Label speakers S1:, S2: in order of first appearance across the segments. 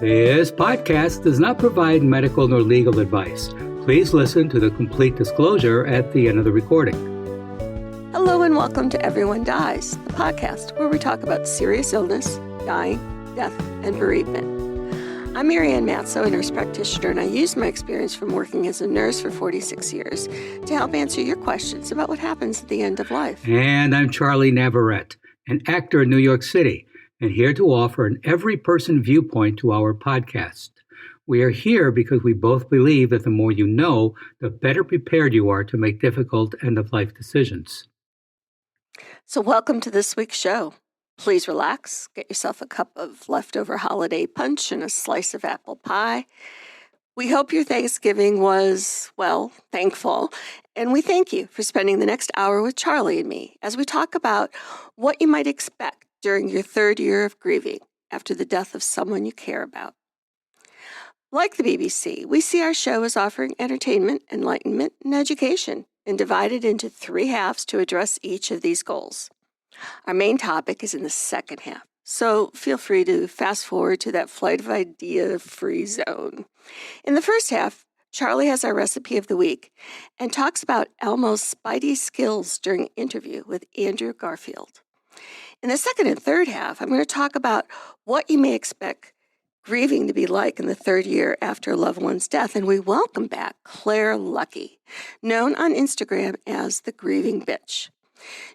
S1: This podcast does not provide medical nor legal advice. Please listen to the complete disclosure at the end of the recording.
S2: Hello and welcome to Everyone Dies, the podcast where we talk about serious illness, dying, death, and bereavement. I'm Marianne Matzo, a nurse practitioner, and I use my experience from working as a nurse for 46 years to help answer your questions about what happens at the end of life.
S1: And I'm Charlie Navarrete, an actor in New York City, and here to offer an every-person viewpoint to our podcast. We are here because we both believe that the more you know, the better prepared you are to make difficult end-of-life decisions.
S2: So welcome to this week's show. Please relax, get yourself a cup of leftover holiday punch and a slice of apple pie. We hope your Thanksgiving was, well, thankful, and we thank you for spending the next hour with Charlie and me as we talk about what you might expect during your third year of grieving after the death of someone you care about. Like the BBC, we see our show as offering entertainment, enlightenment, and education, and divided into three halves to address each of these goals. Our main topic is in the second half, so feel free to fast forward to that flight of idea-free zone. In the first half, Charlie has our recipe of the week and talks about Elmo's spidey skills during an interview with Andrew Garfield. In the second and third half, I'm going to talk about what you may expect grieving to be like in the third year after a loved one's death, and we welcome back Claire Luckey, known on Instagram as the Grieving Bitch.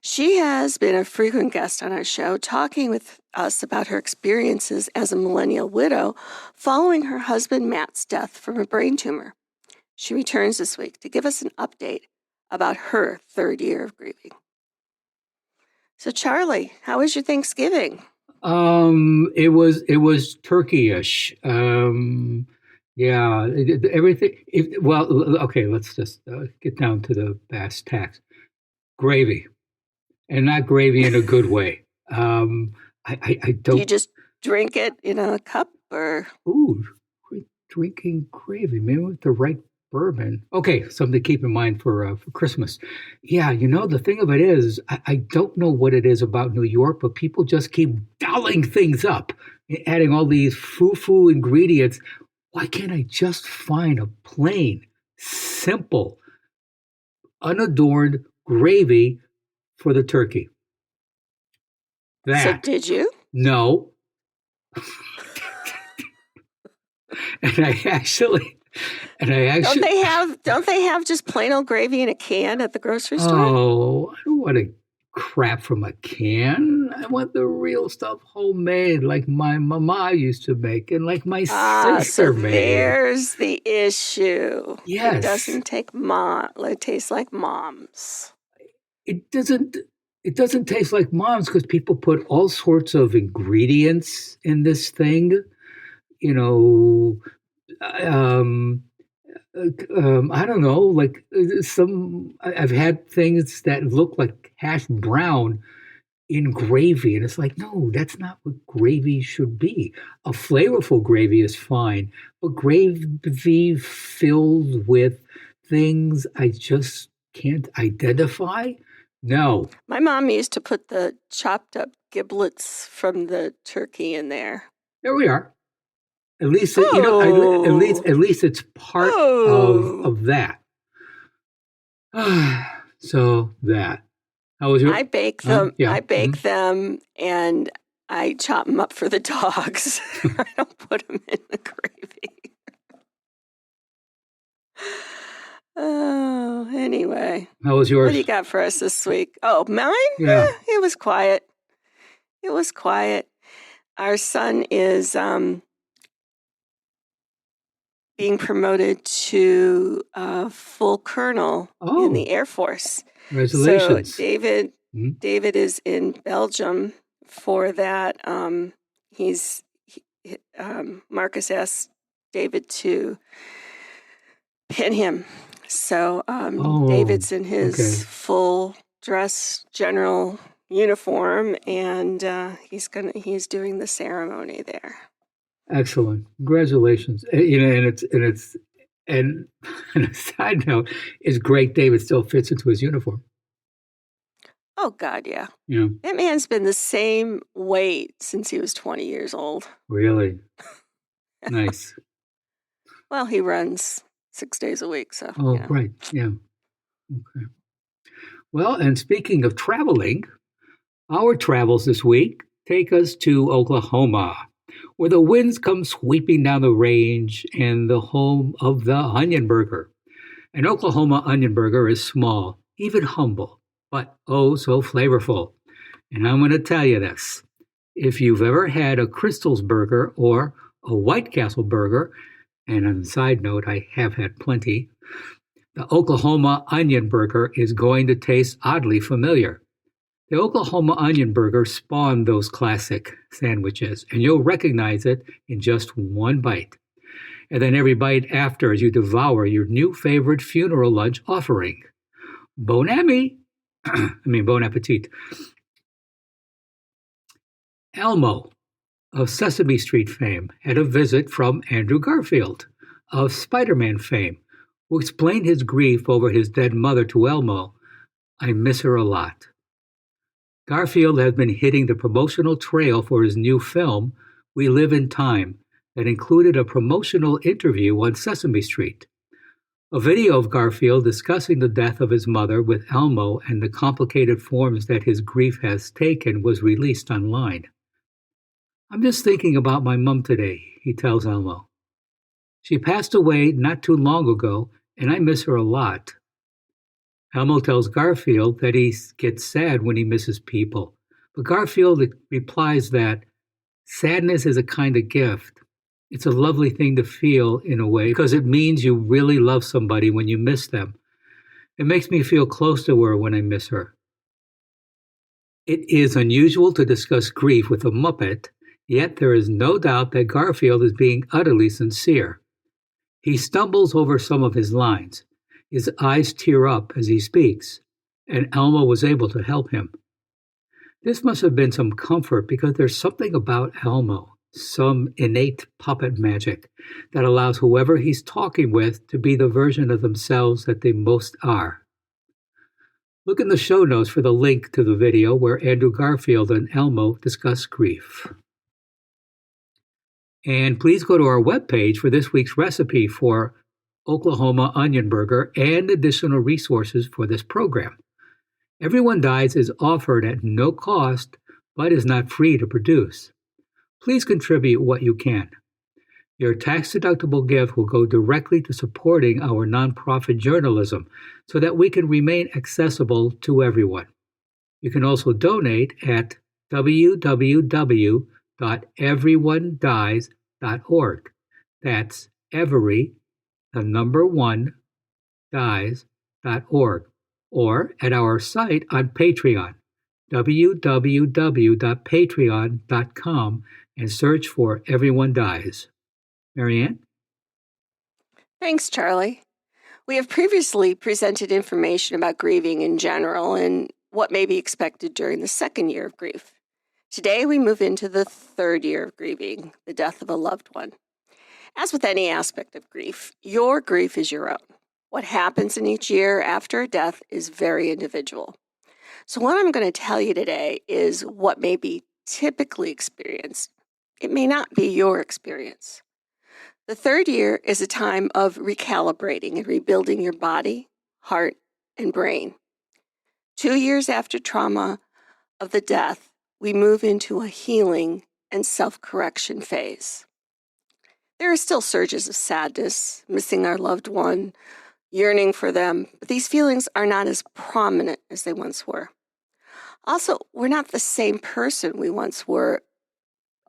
S2: She has been a frequent guest on our show, talking with us about her experiences as a millennial widow following her husband Matt's death from a brain tumor. She returns this week to give us an update about her third year of grieving. So, Charlie, how was your Thanksgiving?
S1: It was turkey-ish. Everything. Okay, let's just get down to the bass tacks. Gravy, and not gravy in a good way. I don't.
S2: Do you just drink it in a cup, or?
S1: Ooh, drinking gravy, maybe with the right bourbon. Okay, something to keep in mind for Christmas. Yeah, the thing of it is, I don't know what it is about New York, but people just keep dolling things up, adding all these foo-foo ingredients. Why can't I just find a plain, simple, unadorned gravy for the turkey?
S2: So did you?
S1: No. And I actually
S2: don't they have just plain old gravy in a can at the grocery store?
S1: Oh, I don't want crap from a can. I want the real stuff, homemade, like my mama used to make, and like my sister made.
S2: There's the issue.
S1: Yes,
S2: it doesn't it tastes like mom's.
S1: It doesn't taste like mom's because people put all sorts of ingredients in this thing. I don't know, like I've had things that look like hash brown in gravy, and it's like, no, that's not what gravy should be. A flavorful gravy is fine, but gravy filled with things I just can't identify. No.
S2: My mom used to put the chopped up giblets from the turkey in there.
S1: There we are. At least at least it's part of that. So that. How was your?
S2: I bake them. I bake them, and I chop them up for the dogs. I don't put them in the gravy. Oh, anyway.
S1: How was yours?
S2: What do you got for us this week? Oh, mine?
S1: Yeah.
S2: It was quiet. Our son is being promoted to full colonel in the Air Force.
S1: Congratulations.
S2: So David is in Belgium for that. Marcus asked David to pin him. So David's in his full dress general uniform, and he's doing the ceremony there.
S1: Excellent. Congratulations. And a side note, it's great David still fits into his uniform.
S2: Oh, God, yeah.
S1: Yeah.
S2: That man's been the same weight since he was 20 years old.
S1: Really? Nice.
S2: Well, he runs 6 days a week, so.
S1: Oh, right. Yeah. Okay. Well, and speaking of traveling, our travels this week take us to Oklahoma, where the winds come sweeping down the range and the home of the onion burger. An Oklahoma onion burger is small, even humble, but oh so flavorful. And I'm going to tell you this. If you've ever had a Crystal's burger or a White Castle burger, and on a side note, I have had plenty, the Oklahoma onion burger is going to taste oddly familiar. The Oklahoma onion burger spawned those classic sandwiches, and you'll recognize it in just one bite. And then every bite after as you devour your new favorite funeral lunch offering. Bon ami! Bon appetit. Elmo of Sesame Street fame had a visit from Andrew Garfield of Spider-Man fame, who explained his grief over his dead mother to Elmo. I miss her a lot. Garfield has been hitting the promotional trail for his new film, We Live in Time, that included a promotional interview on Sesame Street. A video of Garfield discussing the death of his mother with Elmo and the complicated forms that his grief has taken was released online. I'm just thinking about my mom today, he tells Elmo. She passed away not too long ago, and I miss her a lot. Elmo tells Garfield that he gets sad when he misses people, but Garfield replies that sadness is a kind of gift. It's a lovely thing to feel in a way because it means you really love somebody when you miss them. It makes me feel close to her when I miss her. It is unusual to discuss grief with a Muppet, yet there is no doubt that Garfield is being utterly sincere. He stumbles over some of his lines. His eyes tear up as he speaks, and Elmo was able to help him. This must have been some comfort because there's something about Elmo, some innate puppet magic, that allows whoever he's talking with to be the version of themselves that they most are. Look in the show notes for the link to the video where Andrew Garfield and Elmo discuss grief. And please go to our webpage for this week's recipe for Oklahoma onion burger and additional resources for this program. Everyone Dies is offered at no cost, but is not free to produce. Please contribute what you can. Your tax-deductible gift will go directly to supporting our nonprofit journalism so that we can remain accessible to everyone. You can also donate at www.everyonedies.org. That's every, the number one, dies.org, or at our site on Patreon, www.patreon.com, and search for Everyone Dies. Marianne?
S2: Thanks, Charlie. We have previously presented information about grieving in general and what may be expected during the second year of grief. Today, we move into the third year of grieving, the death of a loved one. As with any aspect of grief, your grief is your own. What happens in each year after a death is very individual. So what I'm going to tell you today is what may be typically experienced. It may not be your experience. The third year is a time of recalibrating and rebuilding your body, heart, and brain. 2 years after trauma of the death, we move into a healing and self-correction phase. There are still surges of sadness, missing our loved one, yearning for them, but these feelings are not as prominent as they once were. Also, we're not the same person we once were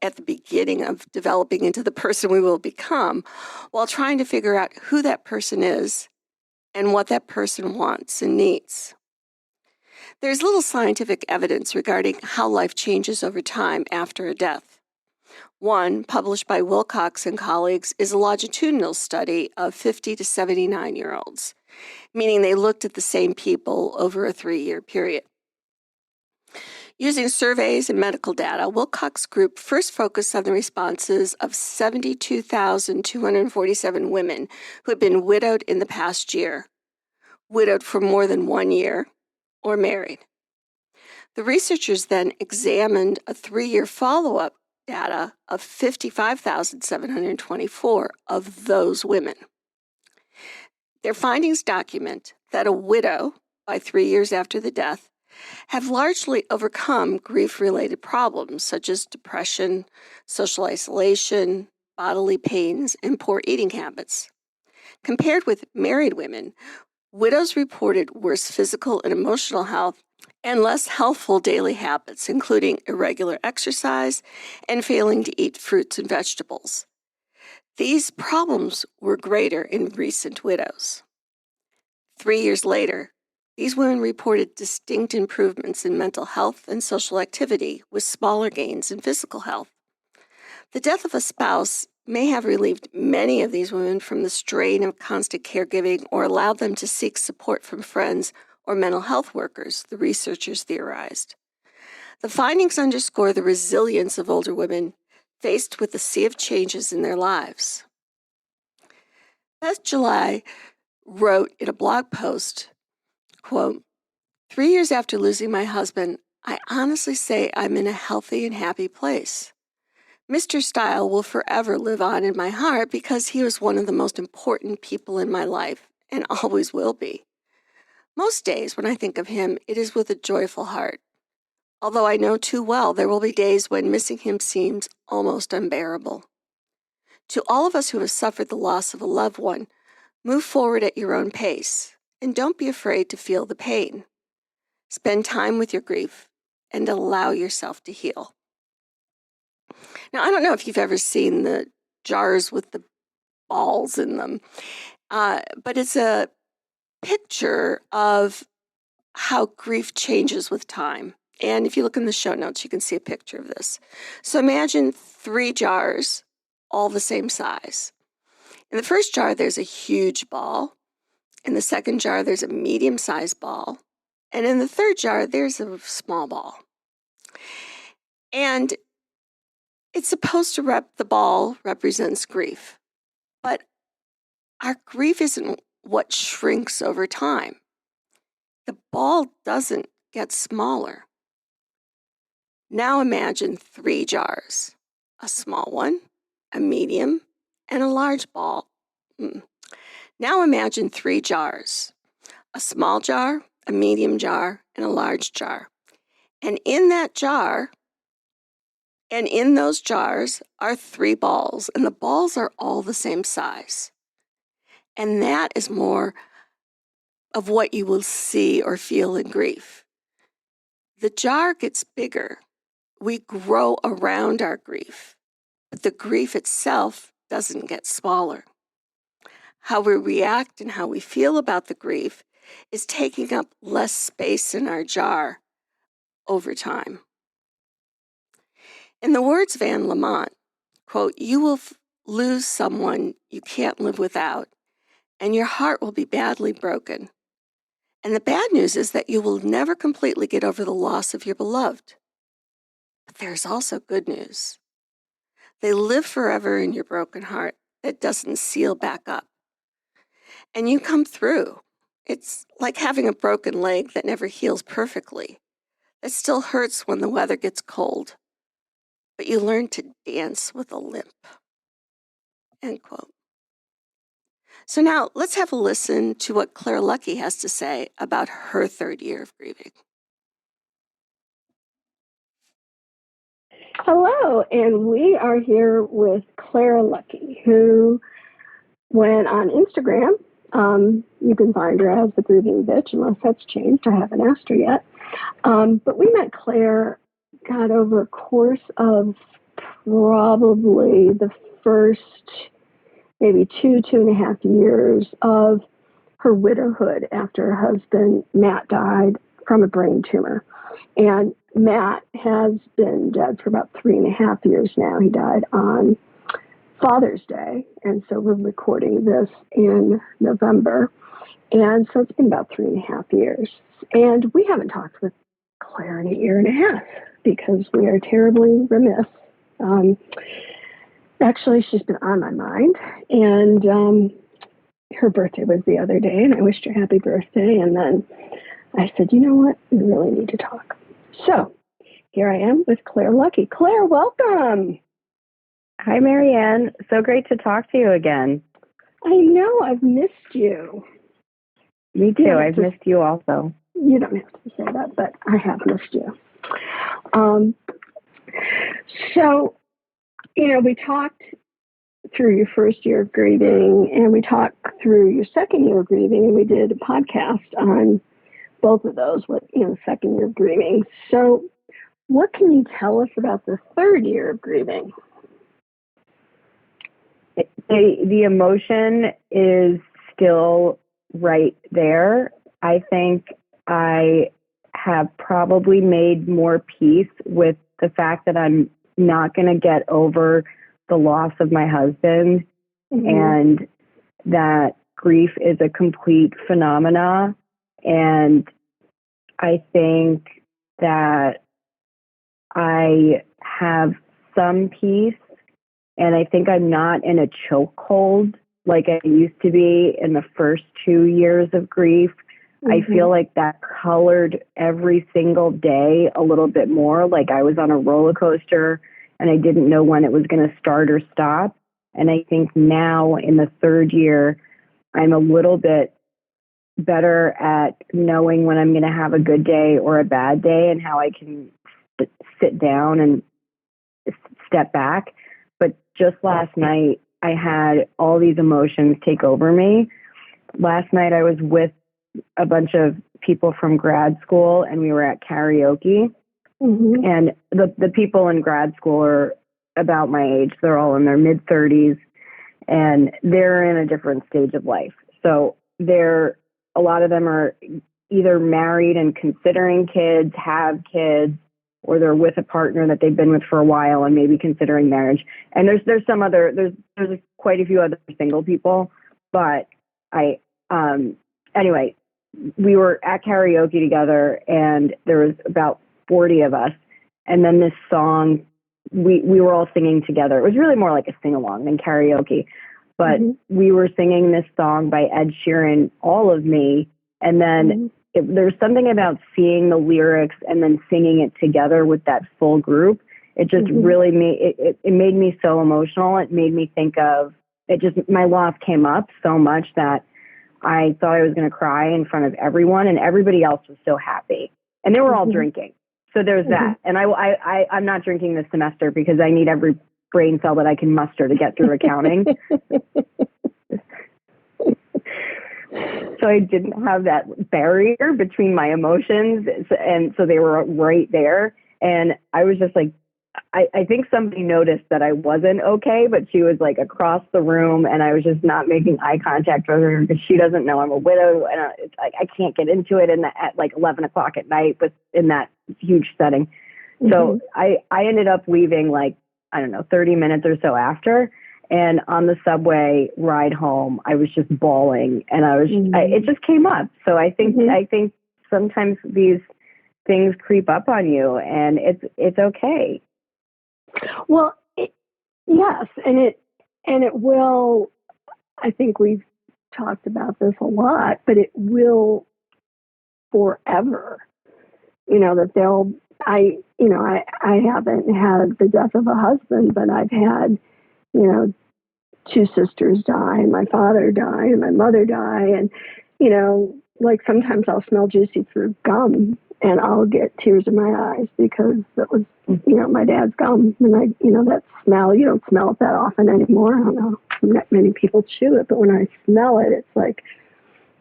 S2: at the beginning of developing into the person we will become, while trying to figure out who that person is and what that person wants and needs. There's little scientific evidence regarding how life changes over time after a death. One, published by Wilcox and colleagues, is a longitudinal study of 50 to 79-year-olds, meaning they looked at the same people over a 3-year period. Using surveys and medical data, Wilcox Group first focused on the responses of 72,247 women who had been widowed in the past year, widowed for more than 1 year, or married. The researchers then examined a 3-year follow-up data of 55,724 of those women. Their findings document that a widow, by 3 years after the death, have largely overcome grief-related problems such as depression, social isolation, bodily pains, and poor eating habits. Compared with married women, widows reported worse physical and emotional health and less healthful daily habits, including irregular exercise and failing to eat fruits and vegetables. These problems were greater in recent widows. 3 years later, these women reported distinct improvements in mental health and social activity, with smaller gains in physical health. The death of a spouse may have relieved many of these women from the strain of constant caregiving or allowed them to seek support from friends or mental health workers, the researchers theorized. The findings underscore the resilience of older women faced with the sea of changes in their lives. Beth July wrote in a blog post, quote, 3 years after losing my husband, I honestly say I'm in a healthy and happy place. Mr. Style will forever live on in my heart because he was one of the most important people in my life and always will be. Most days when I think of him, it is with a joyful heart, although I know too well there will be days when missing him seems almost unbearable. To all of us who have suffered the loss of a loved one, move forward at your own pace, and don't be afraid to feel the pain. Spend time with your grief and allow yourself to heal. Now, I don't know if you've ever seen the jars with the balls in them, but it's a picture of how grief changes with time. And if you look in the show notes, you can see a picture of this. So imagine 3 jars, all the same size. In the first jar, there's a huge ball. In the second jar, there's a medium-sized ball. And in the third jar, there's a small ball. And it's supposed to the ball represents grief. But our grief isn't what shrinks over time. The ball doesn't get smaller. Now imagine 3 jars, a small one, a medium, and a large ball. Now imagine 3 jars, a small jar, a medium jar, and a large jar. And in that jar, and in those jars are 3 balls, and the balls are all the same size. And that is more of what you will see or feel in grief. The jar gets bigger. We grow around our grief, but the grief itself doesn't get smaller. How we react and how we feel about the grief is taking up less space in our jar over time. In the words of Anne Lamott, quote, you will lose someone you can't live without, and your heart will be badly broken. And the bad news is that you will never completely get over the loss of your beloved. But there's also good news. They live forever in your broken heart that doesn't seal back up. And you come through. It's like having a broken leg that never heals perfectly. It still hurts when the weather gets cold, but you learn to dance with a limp. End quote. So now let's have a listen to what Claire Luckey has to say about her 3rd year of grieving.
S3: Hello, and we are here with Claire Luckey, who went on Instagram. You can find her as the Grieving Bitch, unless that's changed. I haven't asked her yet. But we met Claire, God, over a course of probably the first maybe 2.5 years of her widowhood after her husband, Matt, died from a brain tumor. And Matt has been dead for about 3.5 years now. He died on Father's Day, and so we're recording this in November. And so it's been about 3.5 years. And we haven't talked with Claire in 1.5 years because we are terribly remiss. Actually, she's been on my mind, and her birthday was the other day, and I wished her happy birthday, and then I said, you know what, we really need to talk. So here I am with Claire Luckey. Claire, welcome.
S4: Hi, Marianne. So great to talk to you again.
S3: I know, I've missed you.
S4: Me too. I've missed you also.
S3: You don't have to say that, but I have missed you. So, we talked through your first year of grieving, and we talked through your second year of grieving, and we did a podcast on both of those, second year of grieving. So what can you tell us about the third year of grieving?
S4: The emotion is still right there. I think I have probably made more peace with the fact that I'm not going to get over the loss of my husband, and that grief is a complete phenomena. And I think that I have some peace, and I think I'm not in a chokehold like I used to be in the first 2 years of grief. I feel like that colored every single day a little bit more, like I was on a roller coaster and I didn't know when it was going to start or stop. And I think now in the third year, I'm a little bit better at knowing when I'm going to have a good day or a bad day, and how I can sit down and step back. But just last night, I had all these emotions take over me. Last night, I was with a bunch of people from grad school, and we were at karaoke. And the people in grad school are about my age. They're all in their mid-30s, and they're in a different stage of life. So a lot of them are either married and considering kids, have kids, or they're with a partner that they've been with for a while and maybe considering marriage. And there's quite a few other single people. But anyway, we were at karaoke together, and there was about 40 of us. And then this song, we were all singing together. It was really more like a sing-along than karaoke. But we were singing this song by Ed Sheeran, All of Me. And then there's something about seeing the lyrics and then singing it together with that full group. It just really it made me so emotional. It made me think of it. Just my loss came up so much that I thought I was going to cry in front of everyone, and everybody else was so happy, and they were all drinking. So there's that. And I'm not drinking this semester because I need every brain cell that I can muster to get through accounting. So I didn't have that barrier between my emotions. And so they were right there. And I was just like, I think somebody noticed that I wasn't okay, but she was like across the room, and I was just not making eye contact with her because she doesn't know I'm a widow, and I can't get into it at like 11 o'clock at night, but in that huge setting. So I ended up leaving like, I don't know, 30 minutes or so after. And on the subway ride home, I was just bawling, and it just came up. So I think sometimes these things creep up on you, and it's okay.
S3: Well, yes, and it will. I think we've talked about this a lot, but it will forever. That I haven't had the death of a husband, but I've had, two sisters die, and my father die, and my mother die, and like sometimes I'll smell juicy fruit gum, and I'll get tears in my eyes because that was, my dad's gum. And that smell, you don't smell it that often anymore. I don't know. Not many people chew it, but when I smell it, it's like,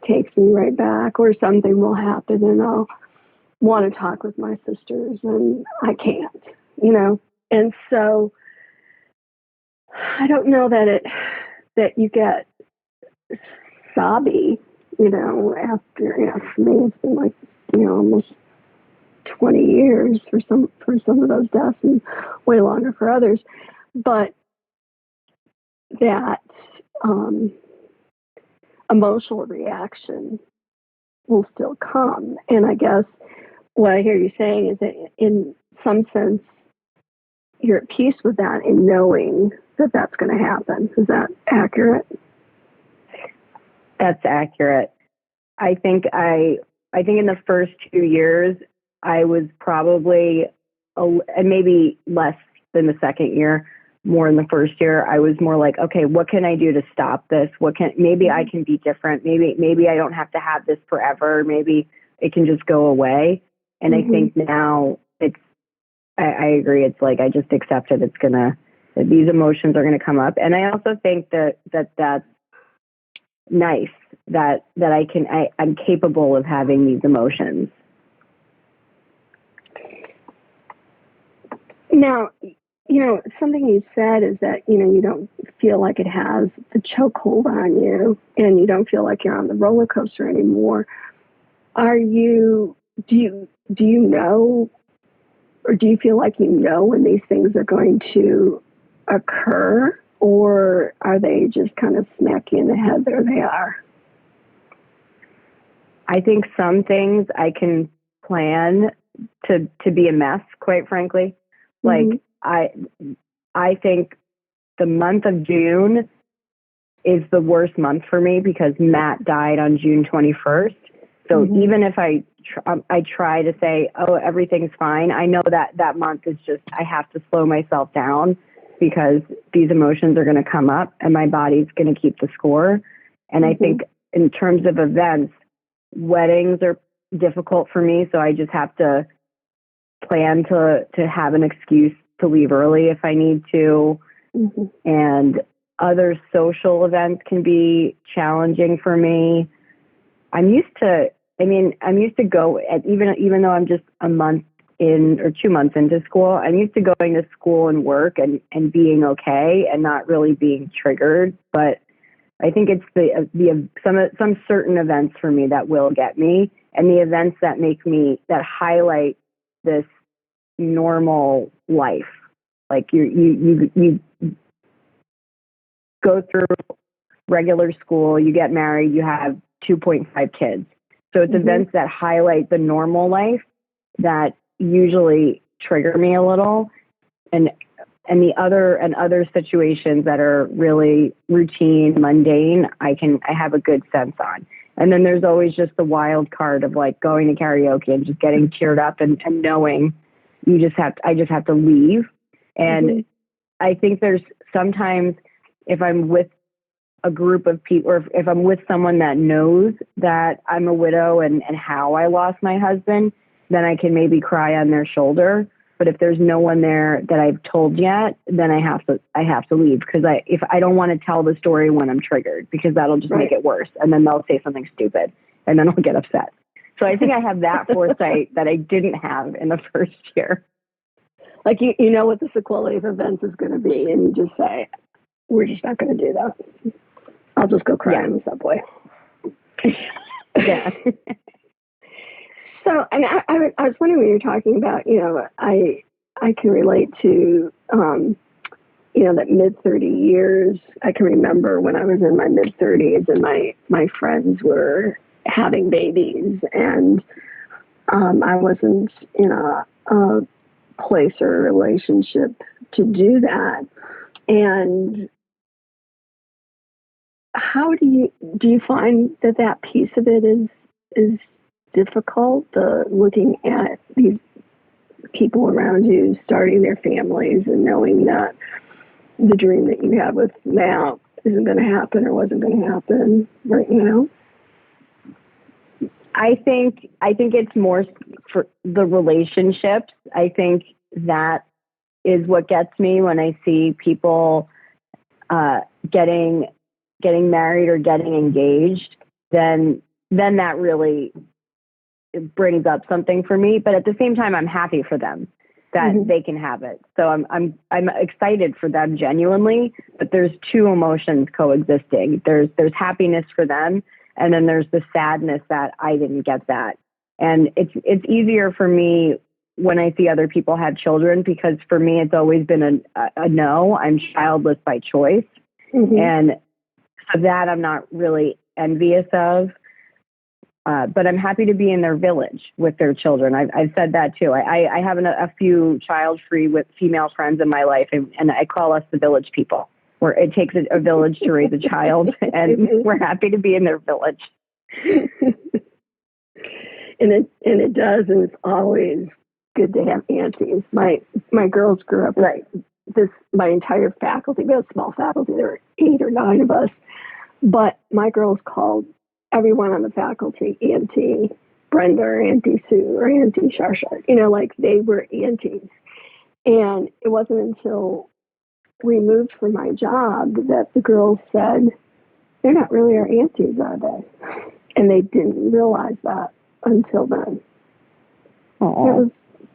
S3: takes me right back, or something will happen and I'll want to talk with my sisters and I can't, And so I don't know that you get sobby, after, for me, it's been like, almost 20 years for some of those deaths, and way longer for others. But that emotional reaction will still come. And I guess what I hear you saying is that in some sense, you're at peace with that in knowing that that's going to happen. Is that accurate?
S4: That's accurate. I think in the first 2 years, I was probably and maybe less than the second year, more in the first year, I was more like, okay, what can I do to stop this? Maybe I can be different. Maybe I don't have to have this forever. Maybe it can just go away. And I think now I agree. It's like, I just accept it. That these emotions are going to come up. And I also think that's nice that I'm capable of having these emotions.
S3: Now, something you said is that, you don't feel like it has the chokehold on you, and you don't feel like you're on the roller coaster anymore. Do you know, or do you feel like when these things are going to occur, or are they just kind of smack you in the head? There they are.
S4: I think some things I can plan to be a mess, quite frankly. Like, I think the month of June is the worst month for me because Matt died on June 21st. So even if I try to say, oh, everything's fine, I know that month is just, I have to slow myself down because these emotions are going to come up and my body's going to keep the score. And I think in terms of events, weddings are difficult for me. So I just have to plan to have an excuse to leave early if I need to. And other social events can be challenging for me. I'm used to go at, even though I'm just a month in or 2 months into school, I'm used to going to school and work and being okay and not really being triggered. But I think it's some certain events for me that will get me, and the events that highlight this normal life. Like you go through regular school, you get married, you have 2.5 kids. So it's events that highlight the normal life that usually trigger me a little, and other situations that are really routine, mundane, I have a good sense on. And then there's always just the wild card of like going to karaoke and just getting cheered up and knowing I just have to leave. And I think there's sometimes if I'm with a group of people, or if I'm with someone that knows that I'm a widow and how I lost my husband, then I can maybe cry on their shoulder. But if there's no one there that I've told yet, then I have to leave, because I don't want to tell the story when I'm triggered, because that'll just make it worse. And then they'll say something stupid and then I'll get upset. So I think I have that foresight that I didn't have in the first year.
S3: Like, you know what the sequelae of events is going to be, and you just say, we're just not going to do that. I'll just go cry in the subway.
S4: Yeah.
S3: So, and I was wondering when you're talking about, I can relate to, that mid-30 years. I can remember when I was in my mid-30s and my friends were having babies, and I wasn't in a place or a relationship to do that. And how do you find that piece of it is difficult, looking at these people around you starting their families and knowing that the dream that you have with Matt isn't going to happen or wasn't going to happen right now?
S4: I think it's more for the relationships. I think that is what gets me when I see people getting married or getting engaged. Then that really brings up something for me. But at the same time, I'm happy for them that they can have it. So I'm excited for them genuinely. But there's two emotions coexisting. There's happiness for them, and then there's the sadness that I didn't get that. And it's easier for me when I see other people have children, because for me, it's always been a no. I'm childless by choice. And so that I'm not really envious of. But I'm happy to be in their village with their children. I've said that too. I have a few child-free with female friends in my life, and I call us the village people, where it takes a village to raise a child, and we're happy to be in their village.
S3: And it does, and it's always good to have aunties. My girls grew up
S4: Right.
S3: my entire faculty. We had a small faculty. There were 8 or 9 of us, but my girls called everyone on the faculty Auntie Brenda or Auntie Sue or Auntie Shar. Like they were aunties. And it wasn't until we moved for my job that the girls said, they're not really our aunties, are they? And they didn't realize that until then.
S4: Aww.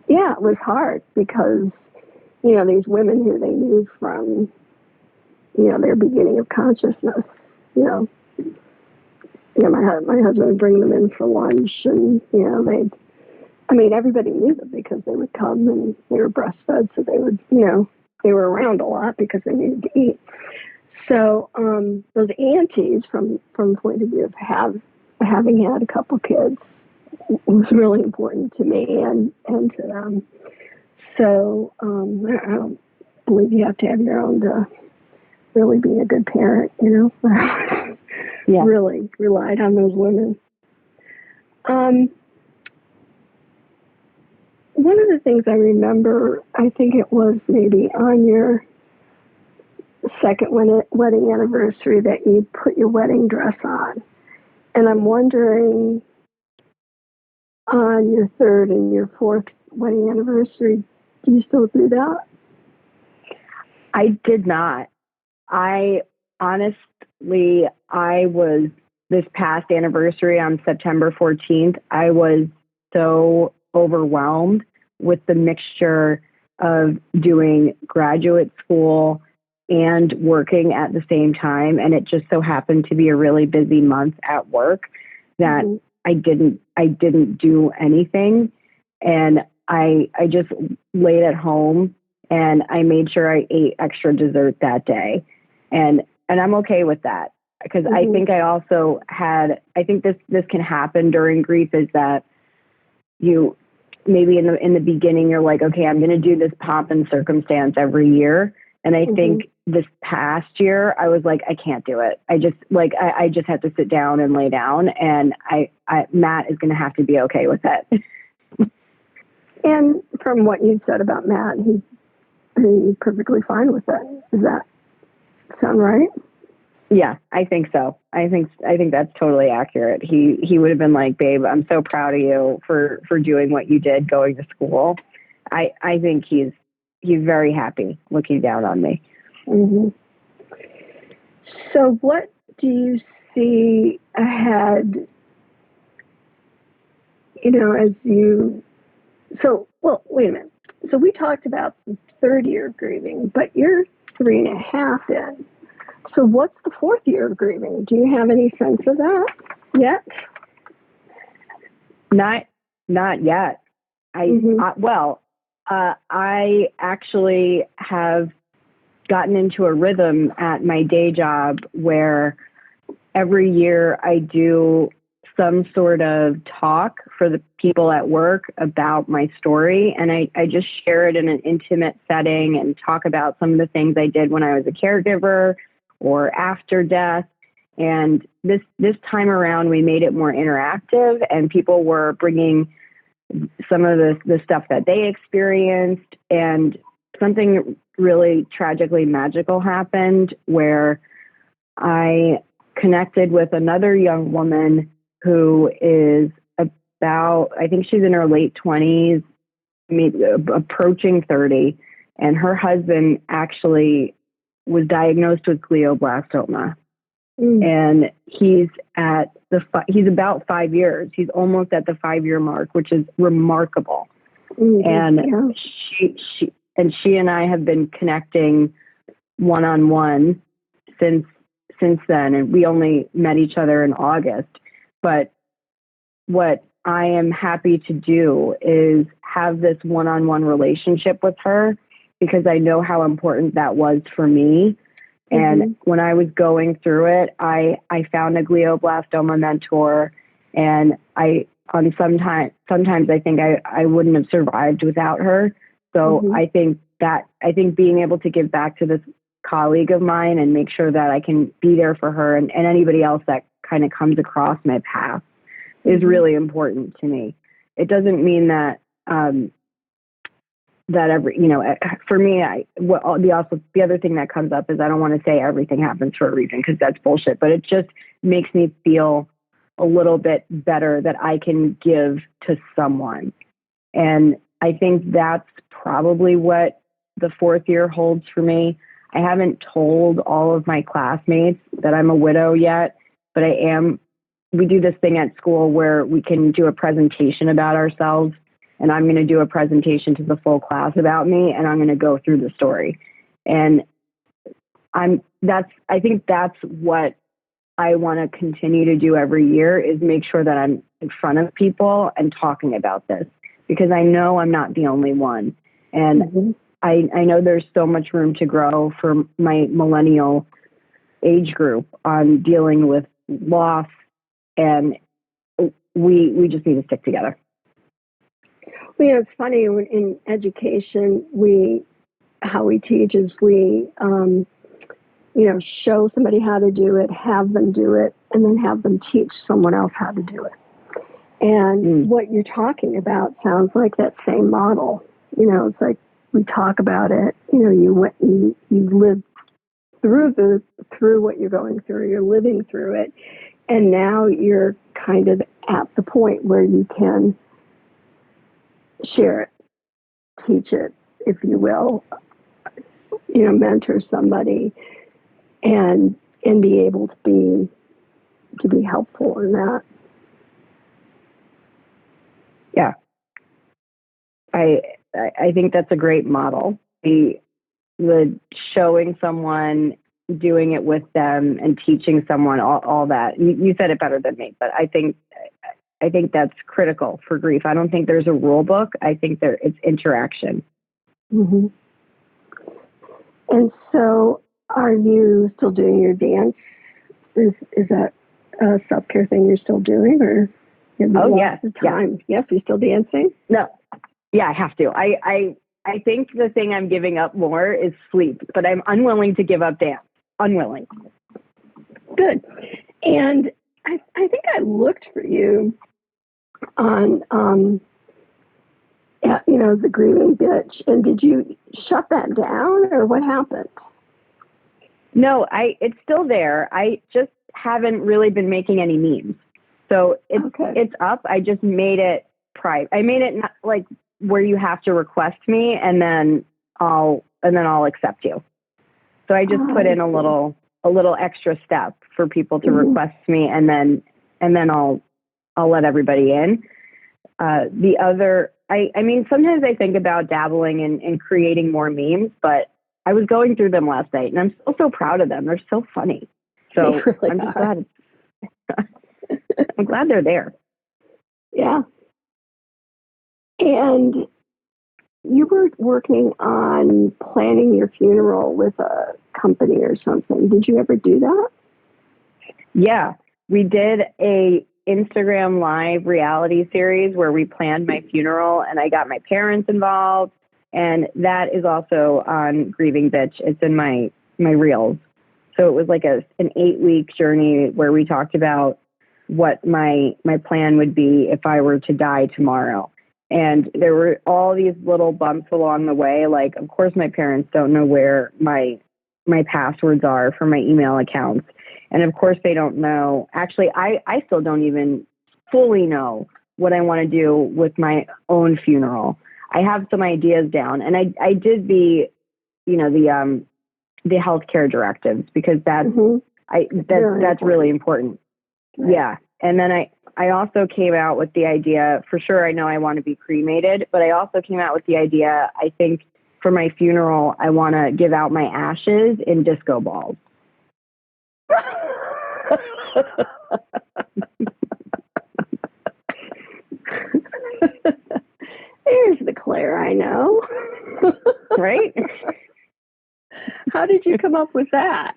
S3: It was hard because, these women who they knew from, their beginning of consciousness, my husband would bring them in for lunch and, everybody knew them because they would come and they were breastfed. So they would, they were around a lot because they needed to eat. So those aunties, from the point of view of having had a couple kids, was really important to me and to them. So I don't believe you have to have your own to really be a good parent,
S4: Yeah.
S3: Really relied on those women. One of the things I remember, I think it was maybe on your second wedding anniversary that you put your wedding dress on. And I'm wondering, on your third and your fourth wedding anniversary, do you still do that?
S4: I did not. I honestly, this past anniversary on September 14th, I was so overwhelmed with the mixture of doing graduate school and working at the same time. And it just so happened to be a really busy month at work that I didn't do anything. And I just laid at home and I made sure I ate extra dessert that day. And I'm okay with that because I think I think this can happen during grief, is that you maybe in the beginning you're like, okay, I'm going to do this pomp and circumstance every year. And I think this past year I was like, I can't do it. I just have to sit down and lay down, and Matt is going to have to be okay with it.
S3: And from what you said about Matt, he's perfectly fine with that. Does that sound right?
S4: Yeah, I think so. I think that's totally accurate. He would have been like, babe, I'm so proud of you for doing what you did, going to school. I think he's very happy looking down on me.
S3: Mm-hmm. So what do you see ahead, wait a minute. So we talked about the third year of grieving, but you're 3.5 in. So what's the fourth year of grieving? Do you have any sense of that yet?
S4: Not yet. I actually have gotten into a rhythm at my day job where every year I do some sort of talk for the people at work about my story. And I just share it in an intimate setting and talk about some of the things I did when I was a caregiver or after death. And this time around, we made it more interactive, and people were bringing some of the stuff that they experienced. And something really tragically magical happened where I connected with another young woman who is I think she's in her late 20s, maybe approaching 30. And her husband actually was diagnosed with glioblastoma. And he's about 5 years. He's almost at the 5-year mark, which is remarkable. And she and I have been connecting one-on-one since then. And we only met each other in August. But what I am happy to do is have this one-on-one relationship with her, because I know how important that was for me. And when I was going through it, I found a glioblastoma mentor, and sometimes I think I wouldn't have survived without her. So I think being able to give back to this colleague of mine and make sure that I can be there for her and anybody else that kind of comes across my path is really important to me. It doesn't mean that for me, the other thing that comes up is I don't want to say everything happens for a reason, because that's bullshit, but it just makes me feel a little bit better that I can give to someone. And I think that's probably what the fourth year holds for me. I haven't told all of my classmates that I'm a widow yet, but we do this thing at school where we can do a presentation about ourselves, and I'm going to do a presentation to the full class about me, and I'm going to go through the story. And I think that's what I want to continue to do every year, is make sure that I'm in front of people and talking about this, because I know I'm not the only one. And I know there's so much room to grow for my millennial age group on dealing with loss, and we just need to stick together.
S3: Well, it's funny in education, how we teach is we show somebody how to do it, have them do it, and then have them teach someone else how to do it. And what you're talking about sounds like that same model. It's like we talk about it. You lived through what you're going through. You're living through it, and now you're kind of at the point where you can share it, teach it, if you will, mentor somebody, and be able to be helpful in that.
S4: Yeah, I think that's a great model. The showing someone, doing it with them, and teaching someone all that. You said it better than me, but I think that's critical for grief. I don't think there's a rule book. I think it's interaction.
S3: Mm-hmm. And so, are you still doing your dance? Is that a self-care thing you're still doing, or?
S4: Oh, yes.
S3: Time? Yes, you're still dancing?
S4: No. Yeah, I have to. I think the thing I'm giving up more is sleep, but I'm unwilling to give up dance. Unwilling.
S3: Good. And I think I looked for you on, the grieving bitch. And did you shut that down, or what happened?
S4: No, it's still there. I just haven't really been making any memes. So it's up. I just made it private. I made it not like where you have to request me, and then I'll accept you. So I just put in a little extra step for people to request me, and then I'll let everybody in. The other, I mean, sometimes I think about dabbling in creating more memes, but I was going through them last night, and I'm still so proud of them. They're so funny. So really I'm just glad. I'm glad they're there.
S3: Yeah. And you were working on planning your funeral with a company or something. Did you ever do that?
S4: Yeah, we did a Instagram live reality series where we planned my funeral, and I got my parents involved, and that is also on Grieving Bitch. It's in my reels. So it was like an 8-week journey where we talked about what my plan would be if I were to die tomorrow. And there were all these little bumps along the way. Like, of course, my parents don't know where my passwords are for my email accounts. And of course, they don't know. Actually, I still don't even fully know what I want to do with my own funeral. I have some ideas down, and I did the healthcare directives, because that's really important. Right. Yeah. And then I also came out with the idea, for sure, I know I want to be cremated, but I also came out with the idea, I think for my funeral, I want to give out my ashes in disco balls.
S3: There's the Claire I know.
S4: Right?
S3: How did you come up with that?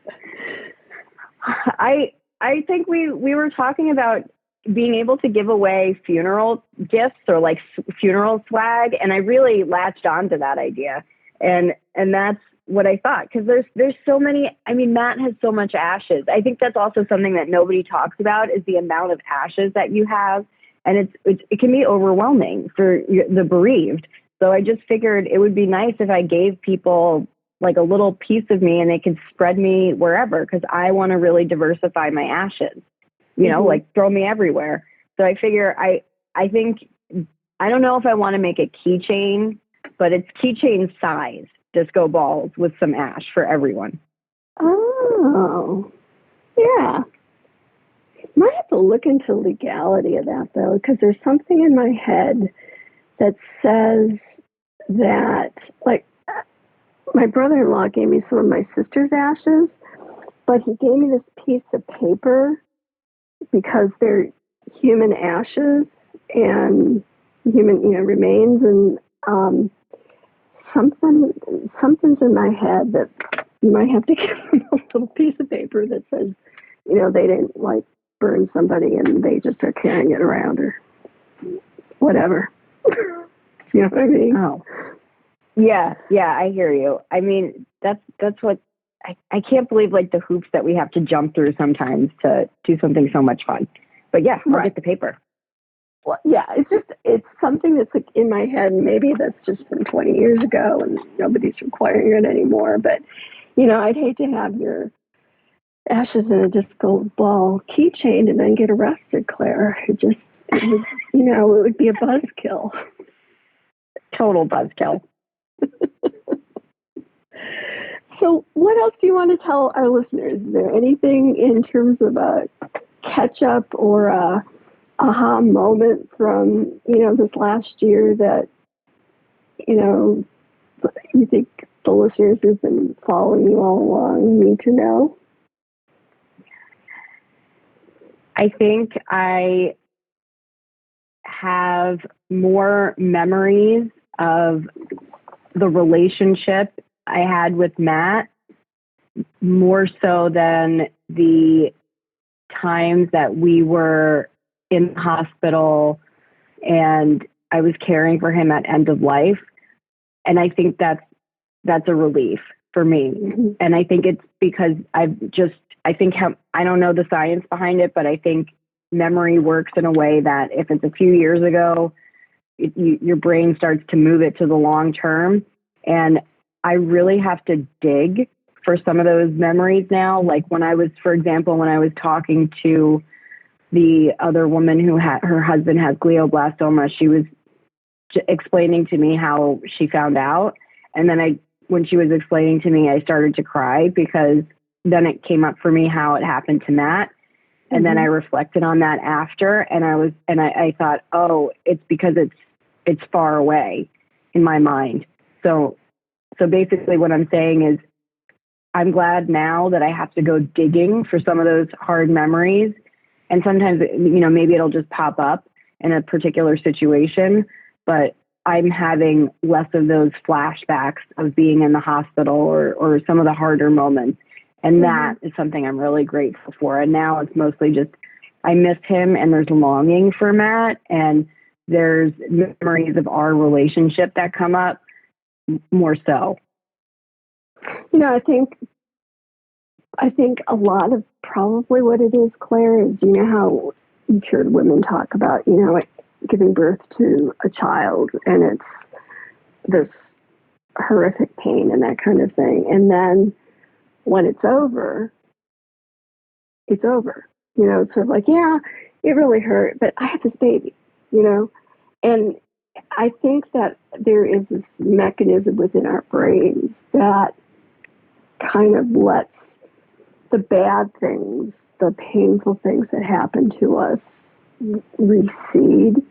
S4: I think we were talking about being able to give away funeral gifts or like funeral swag, and I really latched onto that idea, and that's what I thought, because there's so many. I mean, Matt has so much ashes. I think that's also something that nobody talks about, is the amount of ashes that you have, and it can be overwhelming for the bereaved. So I just figured it would be nice if I gave people like a little piece of me and they could spread me wherever, because I want to really diversify my ashes, you know, like throw me everywhere. So I figure I think, I don't know if I want to make a keychain, but it's keychain size disco balls with some ash for everyone.
S3: Oh, yeah. Might have to look into legality of that, though, because there's something in my head that says that, like, my brother-in-law gave me some of my sister's ashes, but he gave me this piece of paper because they're human ashes and human, remains, and something's in my head that you might have to give them a little piece of paper that says, they didn't like burn somebody and they just are carrying it around or whatever. You know what I mean?
S4: Oh, yeah, I hear you. I mean, that's what I can't believe, like, the hoops that we have to jump through sometimes to do something so much fun. But yeah, I'll get the paper.
S3: Well, yeah, it's something that's like in my head, and maybe that's just from 20 years ago and nobody's requiring it anymore. But, I'd hate to have your ashes in a disco ball keychain and then get arrested, Claire. It would be a buzzkill.
S4: Total buzzkill.
S3: So what else do you want to tell our listeners? Is there anything in terms of a catch-up or a aha moment from, this last year that, you think the listeners who've been following you all along need to know?
S4: I think I have more memories of the relationship I had with Matt, more so than the times that we were in the hospital and I was caring for him at end of life. And I think that's a relief for me. Mm-hmm. And I think it's because I don't know the science behind it, but I think memory works in a way that if it's a few years ago, your brain starts to move it to the long term. And I really have to dig for some of those memories now. Like when I was talking to the other woman who her husband has glioblastoma, she was explaining to me how she found out. And then when she was explaining to me, I started to cry because then it came up for me how it happened to Matt. And then I reflected on that after, and I thought, oh, it's because it's far away in my mind. So basically what I'm saying is I'm glad now that I have to go digging for some of those hard memories. And sometimes, maybe it'll just pop up in a particular situation, but I'm having less of those flashbacks of being in the hospital or some of the harder moments. And that is something I'm really grateful for. And now it's mostly just, I miss him and there's longing for Matt and there's memories of our relationship that come up more so.
S3: I think a lot of probably what it is, Claire, is how you've heard women talk about, giving birth to a child and it's this horrific pain and that kind of thing. And then when it's over, it's over. It's sort of like, yeah, it really hurt, but I have this baby, And I think that there is this mechanism within our brains that kind of lets the bad things, the painful things that happen to us recede.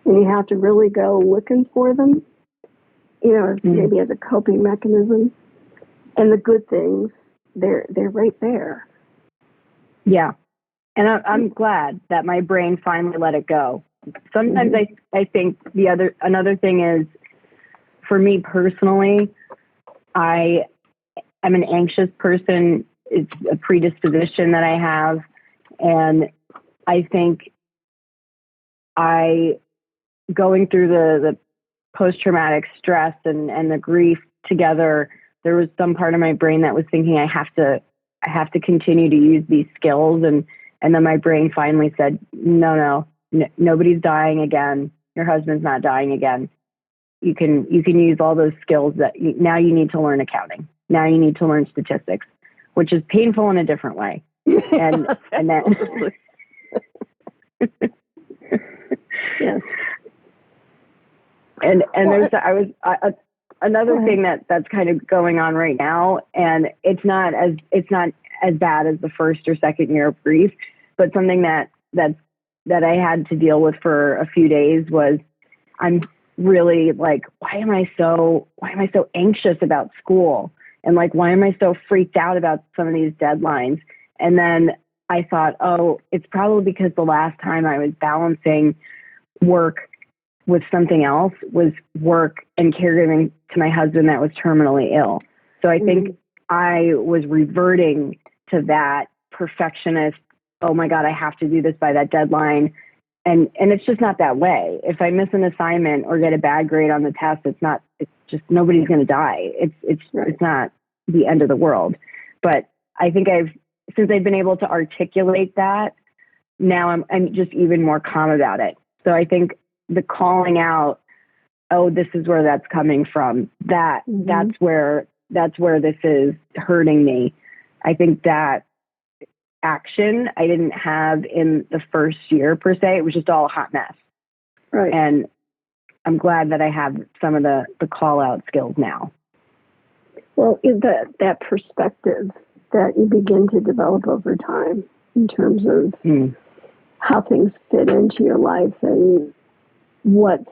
S3: And you have to really go looking for them, maybe as a coping mechanism. And the good things, they're right there.
S4: Yeah. And I'm glad that my brain finally let it go. Sometimes I think another thing is, for me personally, I am an anxious person. It's a predisposition that I have. And I think going through the post-traumatic stress and the grief together, there was some part of my brain that was thinking I have to continue to use these skills. And then my brain finally said, no, nobody's dying again. Your husband's not dying again. you can use all those skills that now you need to learn accounting. Now you need to learn statistics, which is painful in a different way. And then
S3: Yes.
S4: and there's another thing that's kind of going on right now, and it's not as bad as the first or second year of grief, but something that I had to deal with for a few days was, I'm really like, why am I so anxious about school? And like, why am I so freaked out about some of these deadlines? And then I thought, oh, it's probably because the last time I was balancing work with something else was work and caregiving to my husband that was terminally ill. So I think I was reverting to that perfectionist, oh my God, I have to do this by that deadline. And it's just not that way. If I miss an assignment or get a bad grade on the test, it's just nobody's going to die. It's not the end of the world. But I think since I've been able to articulate that, now I'm just even more calm about it. So I think the calling out, oh, this is where that's coming from. That's where this is hurting me. I think that action I didn't have in the first year per se. It was just all a hot mess.
S3: Right.
S4: And I'm glad that I have some of the call out skills now.
S3: Well, that perspective that you begin to develop over time in terms of how things fit into your life and what's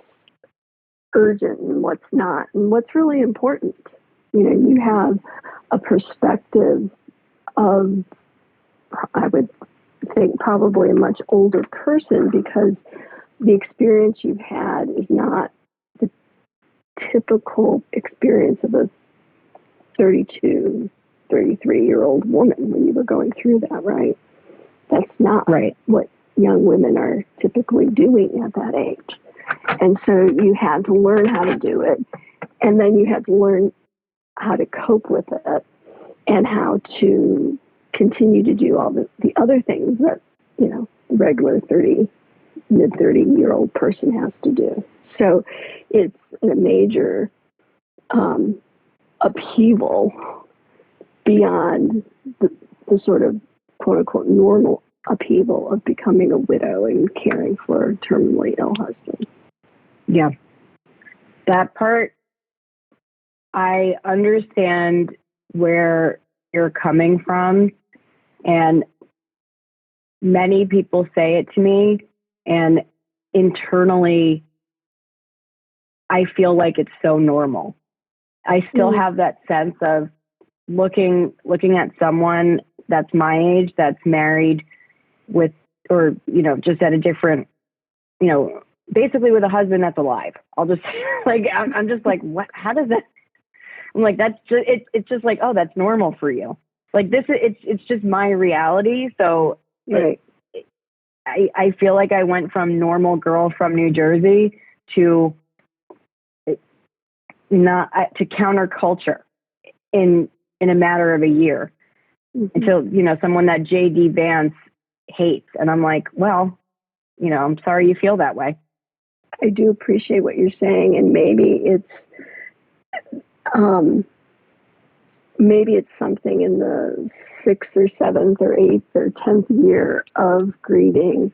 S3: urgent and what's not and what's really important. You know, you have a perspective of, I would think, probably a much older person, because the experience you've had is not the typical experience of a 32, 33-year-old woman when you were going through that, right? That's not
S4: right.
S3: What young women are typically doing at that age. And so you had to learn how to do it, and then you had to learn how to cope with it and how to continue to do all the other things that, you know, regular mid-30-year-old person has to do. So it's a major upheaval beyond the sort of quote-unquote normal upheaval of becoming a widow and caring for a terminally ill husband.
S4: Yeah. That part, I understand where you're coming from, and many people say it to me, and internally I feel like it's so normal. I still have that sense of looking at someone that's my age, that's married with, or, you know, just at a different, you know, basically with a husband that's alive. I'll just like, I'm just like, what, how does that, I'm like, that's just, it's just like, oh, that's normal for you. Like this, it's just my reality. So
S3: right.
S4: I feel like I went from normal girl from New Jersey to counterculture in a matter of a year, until, you know, someone that J.D. Vance hates. And I'm like, well, you know, I'm sorry you feel that way.
S3: I do appreciate what you're saying. And maybe it's something in the 6th or 7th or 8th or 10th year of grieving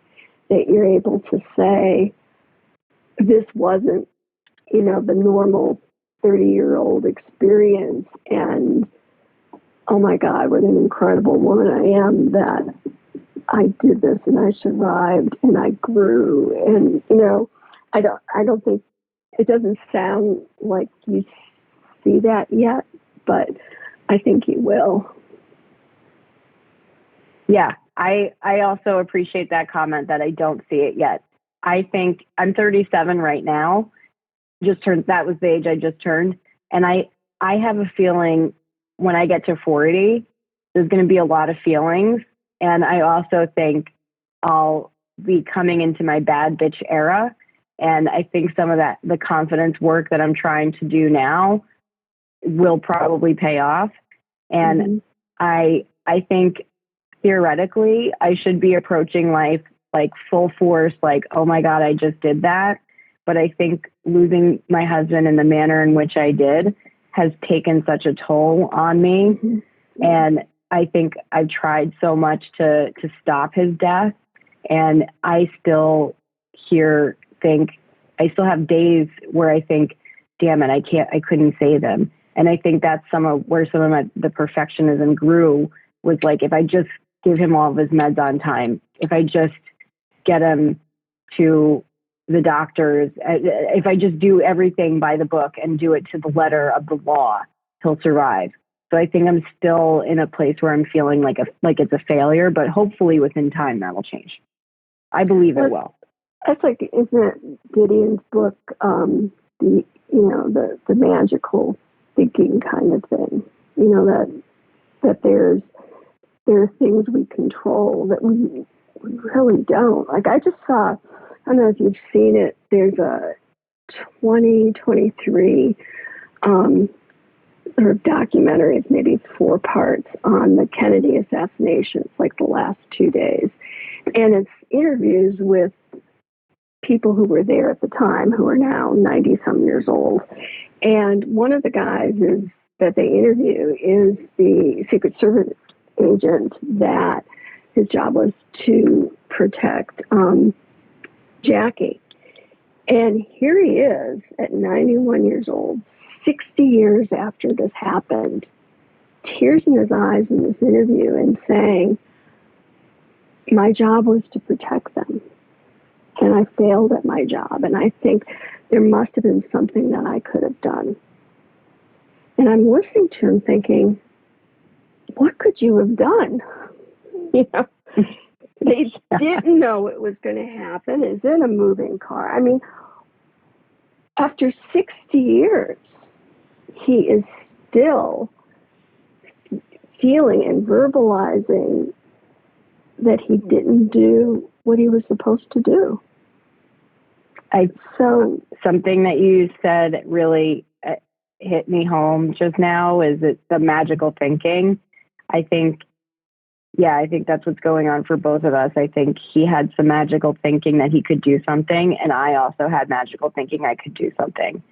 S3: that you're able to say, this wasn't, you know, the normal 30-year-old experience. And oh my God, what an incredible woman I am that I did this and I survived and I grew. And, you know, I don't think, it doesn't sound like you see that yet, but I think you will.
S4: Yeah, I also appreciate that comment that I don't see it yet. I think I'm 37 right now. That was the age I just turned. And I have a feeling when I get to 40, there's going to be a lot of feelings. And I also think I'll be coming into my bad bitch era. And I think some of that, the confidence work that I'm trying to do now will probably pay off. And I think theoretically I should be approaching life like full force, like, oh my God, I just did that. but I think losing my husband in the manner in which I did has taken such a toll on me.
S3: Mm-hmm.
S4: And I think I've tried so much to stop his death. And I still I still have days where I think, damn it, I couldn't save him. And I think that's where some of the perfectionism grew, was like, if I just give him all of his meds on time, if I just get him to the doctors, if I just do everything by the book and do it to the letter of the law, he'll survive. So I think I'm still in a place where I'm feeling like it's a failure, but hopefully within time that'll change. I believe it will.
S3: That's like, isn't it Gideon's book, the magical thinking kind of thing? You know, that there are things we control that we really don't. Like, I just saw, I don't know if you've seen it, there's a 2023 sort of documentary. It's maybe 4 parts on the Kennedy assassination. It's like the last 2 days. And it's interviews with people who were there at the time, who are now 90-some years old. And one of the guys that they interview is the Secret Service agent that his job was to protect Jackie. And here he is at 91 years old, 60 years after this happened, tears in his eyes in this interview and saying, my job was to protect them, and I failed at my job, and I think there must have been something that I could have done. And I'm listening to him thinking, what could you have done? You know, they didn't know it was going to happen. It's in a moving car. I mean, after 60 years, he is still feeling and verbalizing that he didn't do what he was supposed to do.
S4: Something that you said really hit me home just now is the magical thinking. I think that's what's going on for both of us. I think he had some magical thinking that he could do something, and I also had magical thinking I could do something.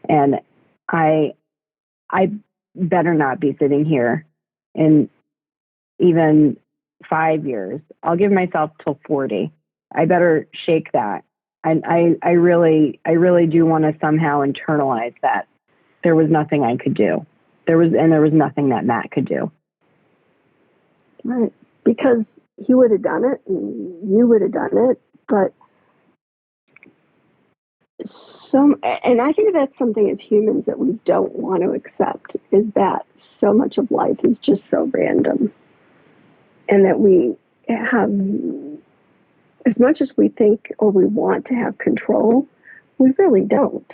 S4: And I better not be sitting here in even 5 years. I'll give myself till 40. I better shake that. And I really do want to somehow internalize that there was nothing I could do. There was nothing that Matt could do.
S3: Right. Because he would have done it and you would have done it, but and I think that's something as humans that we don't want to accept, is that so much of life is just so random. And that we have, as much as we think or we want to have control, we really don't.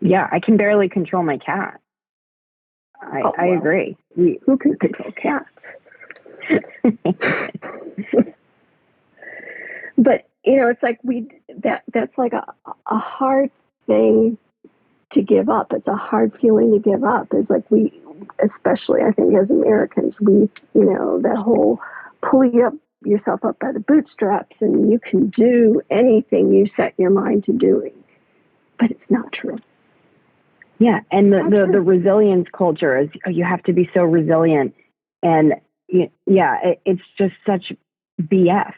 S4: Yeah, I can barely control my cat. I agree.
S3: Who can control cats? But, it's like that's like a hard thing to give up. It's a hard feeling to give up. It's like especially I think as Americans, that whole pull yourself up by the bootstraps and you can do anything you set your mind to doing. But it's not true.
S4: Yeah, and the resilience culture is, you have to be so resilient, and it's just such BS.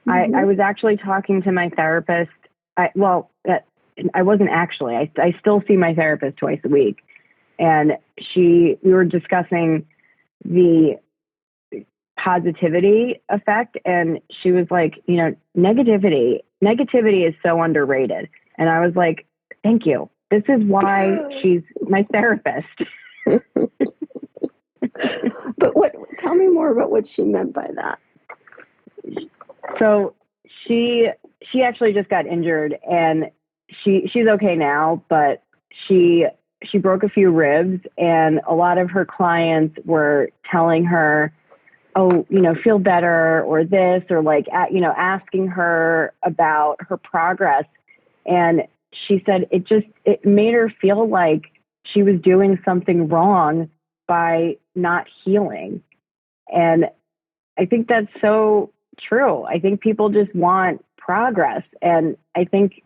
S4: Mm-hmm. I was actually talking to my therapist. I wasn't actually. I still see my therapist twice a week, and we were discussing the positivity effect, and she was like, negativity is so underrated, and I was like, thank you. This is why she's my therapist.
S3: But tell me more about what she meant by that.
S4: So she actually just got injured, and she's okay now, but she broke a few ribs, and a lot of her clients were telling her, oh, feel better, or this, or like, asking her about her progress. And she said it made her feel like she was doing something wrong by not healing. And I think that's so true. I think people just want progress. And I think,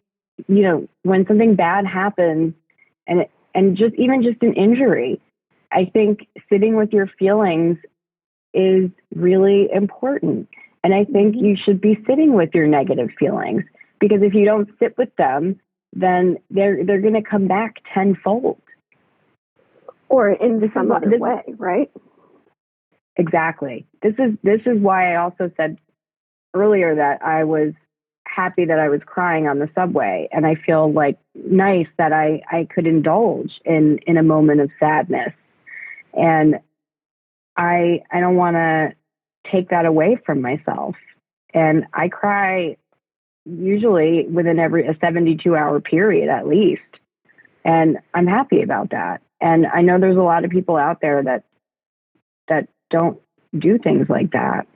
S4: when something bad happens and just an injury, I think sitting with your feelings is really important. And I think you should be sitting with your negative feelings, because if you don't sit with them, then they're going to come back tenfold.
S3: Or in some other way, right?
S4: Exactly. This is why I also said earlier that I was happy that I was crying on the subway, and I feel like nice that I could indulge in a moment of sadness. And I don't want to take that away from myself. And I cry usually within a 72-hour period at least. And I'm happy about that. And I know there's a lot of people out there that don't do things like that.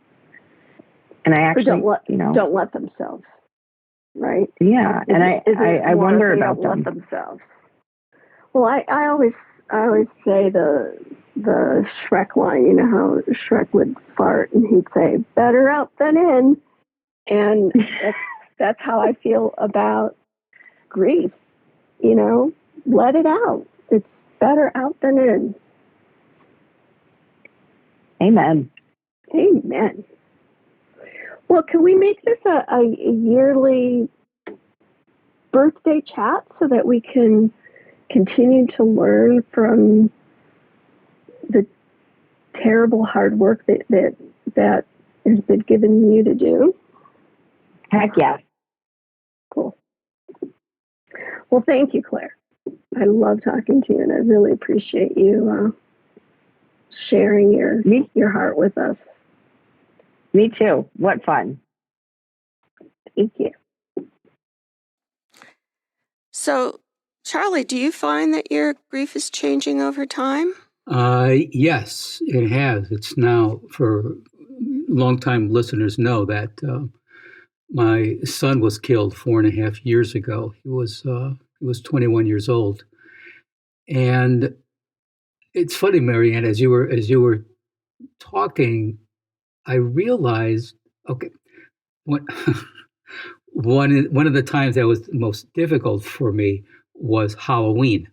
S4: And I actually,
S3: don't let themselves, right?
S4: Yeah. And I wonder about them.
S3: Let themselves. Well, I always say the Shrek line, how Shrek would fart and he'd say, "Better out than in." And that's how I feel about grief. Let it out. It's better out than in.
S4: Amen.
S3: Amen. Well, can we make this a yearly birthday chat so that we can continue to learn from the terrible hard work that has been given you to do?
S4: Heck yes.
S3: Cool. Well, thank you, Claire. I love talking to you, and I really appreciate you sharing your heart with us.
S4: Me too. What fun.
S3: Thank you.
S2: So, Charlie, do you find that your grief is changing over time?
S1: Yes, it has. It's now, for longtime listeners know that my son was killed 4.5 years ago. He was 21 years old, and it's funny, Marianne, as you were talking, I realized, okay, one of the times that was most difficult for me was Halloween,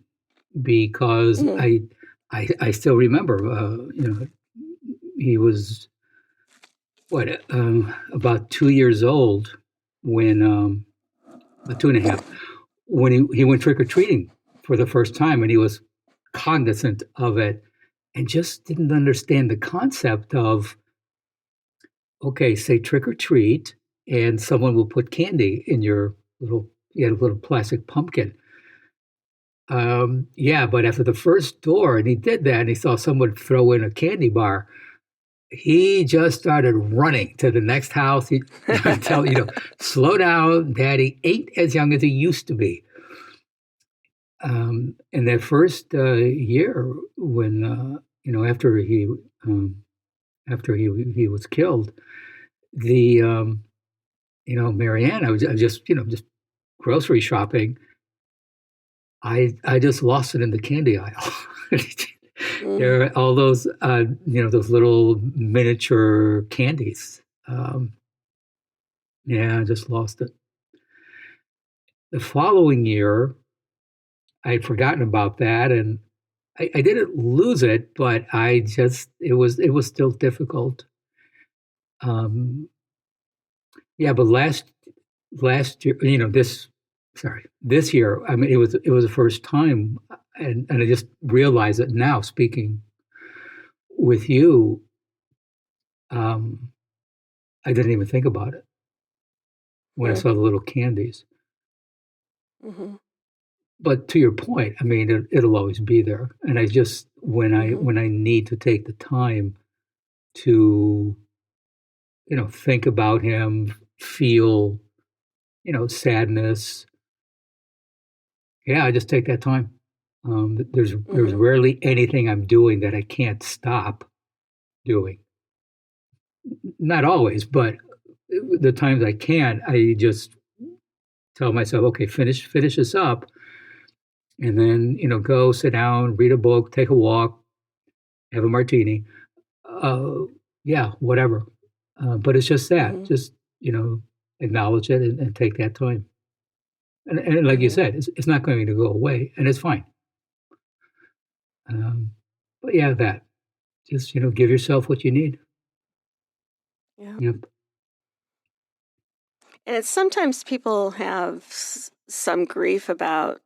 S1: because I still remember, he was about 2 years old when, about 2.5, when he went trick or treating for the first time, and he was cognizant of it and just didn't understand the concept of, okay, say trick or treat, and someone will put candy in you had a little plastic pumpkin. But after the first door, and he did that, and he saw someone throw in a candy bar, he just started running to the next house. He tell slow down, Daddy ain't as young as he used to be. And that first year, when after he was killed, the Marianne, I was just grocery shopping. I just lost it in the candy aisle. There are all those those little miniature candies. I just lost it. The following year, I'd forgotten about that, and I didn't lose it, but it was still difficult. But last year, this year, I mean, it was the first time, and I just realized it now, speaking with you. I didn't even think about it when I saw the little candies.
S2: Mm-hmm.
S1: But to your point, I mean, it'll always be there. And I just, when I need to take the time to, think about him, feel, sadness. Yeah, I just take that time. There's rarely anything I'm doing that I can't stop doing. Not always, but the times I can, I just tell myself, okay, finish this up, and then go sit down, read a book, take a walk, have a martini, whatever. But it's just that, just acknowledge it and take that time. And like you said, it's not going to go away, and it's fine. But yeah, that just give yourself what you need.
S2: Yeah.
S1: Yep.
S2: And it's sometimes people have some grief about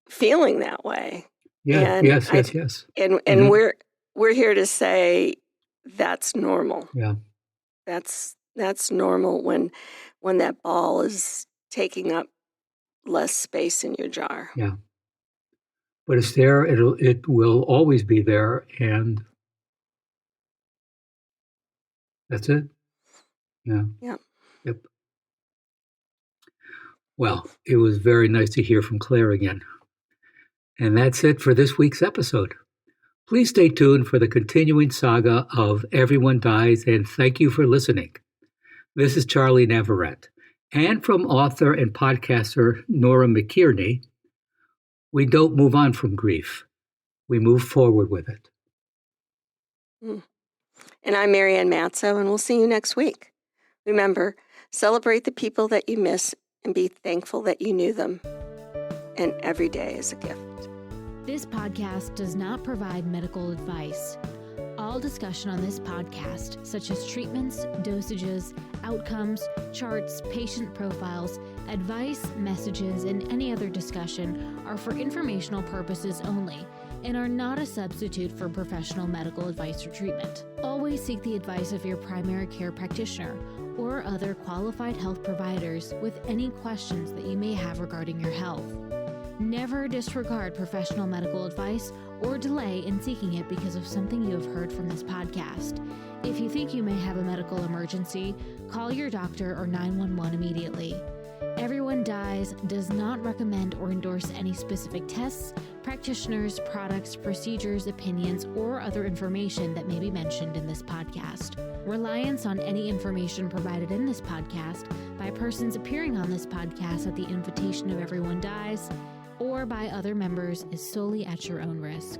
S2: feeling that way.
S1: Yeah.
S2: And
S1: Yes.
S2: And
S1: Mhm.
S2: we're here to say that's normal.
S1: Yeah.
S2: That's normal when that ball is taking up less space in your jar.
S1: Yeah. But it's there. It will always be there, and that's it. Yeah.
S2: Yeah.
S1: Yep. Well, it was very nice to hear from Claire again. And that's it for this week's episode. Please stay tuned for the continuing saga of Everyone Dies, and thank you for listening. This is Charlie Navarrete, and from author and podcaster Nora McKierney, we don't move on from grief. We move forward with it.
S2: And I'm Marianne Matzo, and we'll see you next week. Remember, celebrate the people that you miss and be thankful that you knew them. And every day is a gift.
S5: This podcast does not provide medical advice. All discussion on this podcast, such as treatments, dosages, outcomes, charts, patient profiles, advice, messages, and any other discussion are for informational purposes only and are not a substitute for professional medical advice or treatment. Always seek the advice of your primary care practitioner or other qualified health providers with any questions that you may have regarding your health. Never disregard professional medical advice or delay in seeking it because of something you have heard from this podcast. If you think you may have a medical emergency, call your doctor or 911 immediately. Everyone Dies does not recommend or endorse any specific tests, practitioners, products, procedures, opinions, or other information that may be mentioned in this podcast. Reliance on any information provided in this podcast by persons appearing on this podcast at the invitation of Everyone Dies or by other members is solely at your own risk.